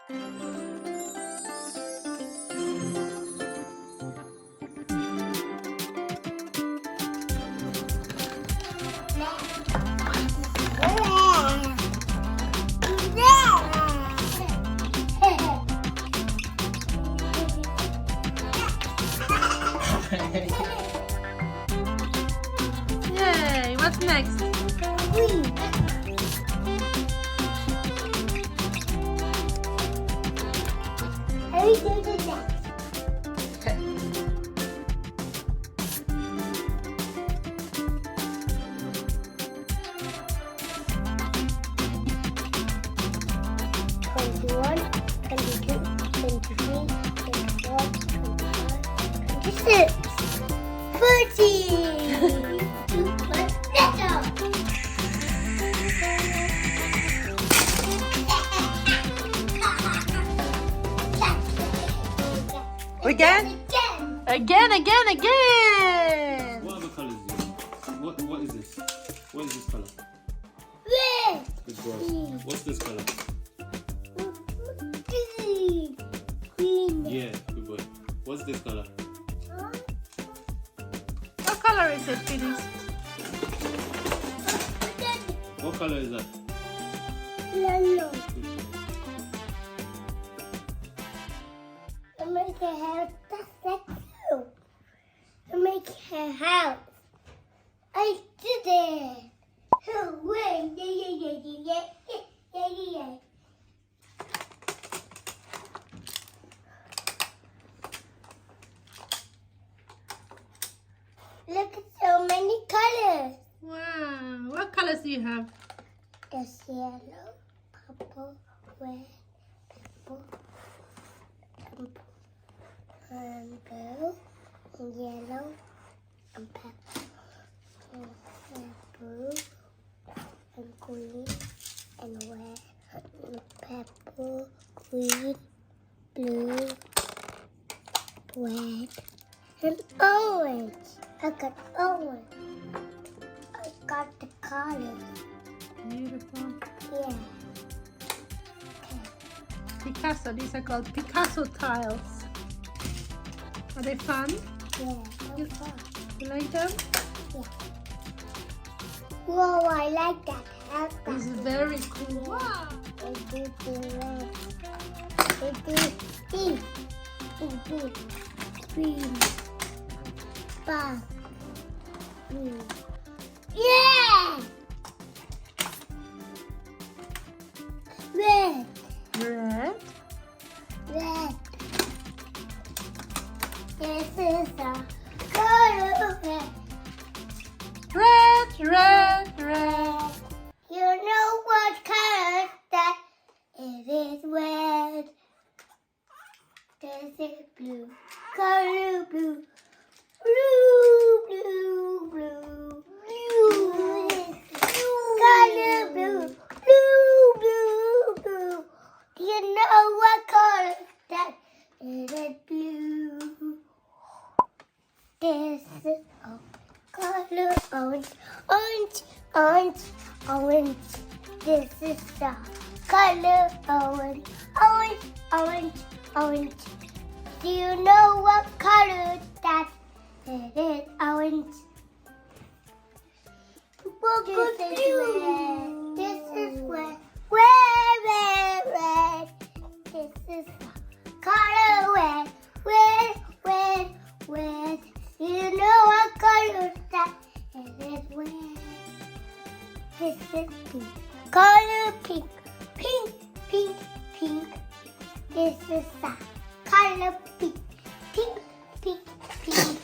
Yay! What's next? Green. How do you do that? Twenty-one, 22, 23, 24, 25, 26, 30. Again? Again, again, again! What other colour is this? What is this? What is this colour? Red. Good boy. What's this colour? Green. Yeah, good boy. What's this colour? What color is it, Phineas? What colour is that? Yellow. Good. I make her house just like you. I make her house. I did it. Hooray! Yeah. Look at so many colors. Wow. What colors do you have? There's yellow, purple, red, purple, and blue, and yellow, and purple, and blue, and green, and red, and purple, green, blue, red, and orange. I got orange. I got the colors. Beautiful. Yeah. Picasso. These are called Picasso tiles. Are they fun? Yeah. So fun. You like them? Yeah. Whoa, I like that. It's very cool. Wow. It is the red. It is pink. Blue. Green. Black. Blue. Yeah! Red. Red. Red. This is the color red. Red, red, red. Red. You know what color that it is red. This is blue. Color blue. Blue, blue, blue. Blue. Color blue. Blue, blue, blue. Do you know what color that it is blue? This is color orange. Orange, orange, orange. This is the color orange. Orange, orange, orange. Do you know what color that it is? Orange. This is red. This is red. Red, red, red. This is the color red. Red, red, red. You know what color that it is red. This is pink. Color pink. Pink, pink, pink. This is the color pink. Pink, pink, pink.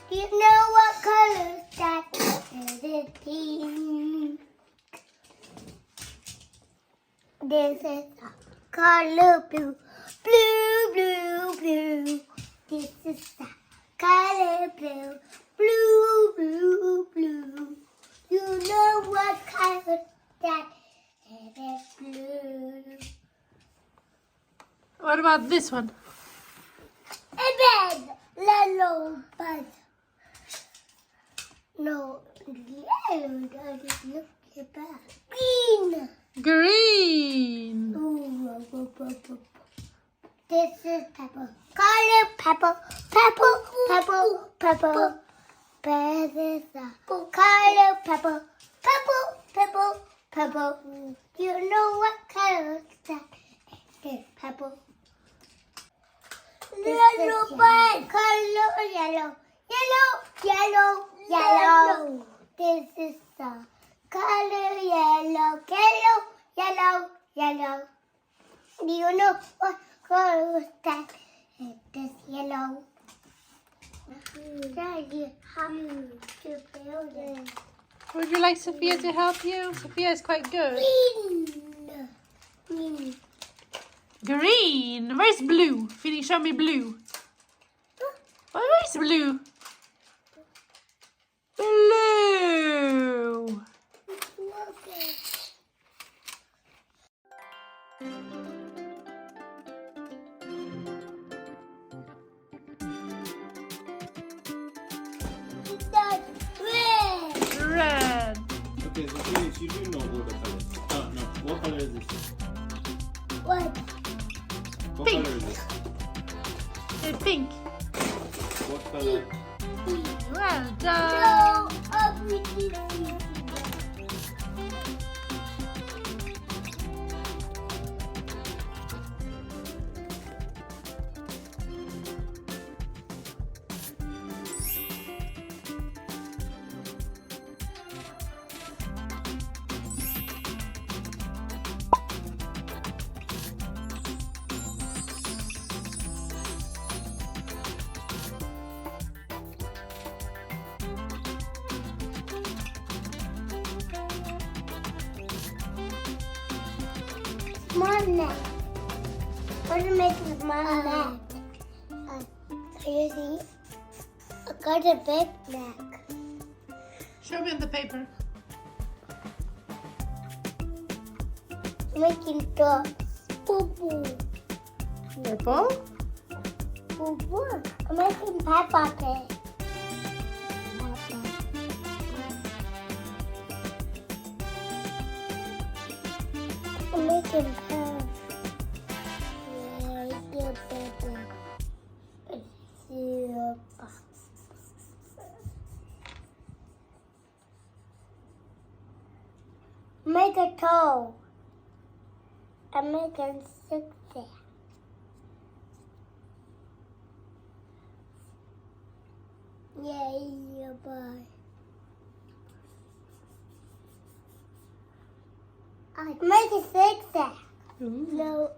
You know what color that it is pink. This is the color blue. Blue, blue, blue. This is the color blue. Blue, blue, blue. You know what color that it is blue. What about this one? A red, yellow, but no, yellow doesn't look bad. Green. Green. Ooh, This is pepper. Color pepper. Pepper, pepper, pepper. This is color pepper. Pepper, pepper, pepper. You know what color that is? Pepper. Yellow bird. Color yellow. Yellow, yellow, yellow. This is the color yellow. Yellow, yellow, yellow. Do you know what color that is? This yellow. Daddy, how to build it? Would you like Sophia to help you? Sophia is quite good. Green. Green. Where's blue? Feeling, show me blue. Where's blue? Blue. Red. Okay, so Felix, you do know all the colors. No. What color is this? What? What Pink. color is this? Pink. What color? Well done. Small neck. What do you make a small neck? Can you see? I got a big neck. Show me on the paper. Making dogs. Boo boo. Purple. Boo boo. I'm making Peppa Pig. I'm making Peppa. Make a toe. I'm making zigzag. Yay, boy. Make a zigzag. Ooh. No,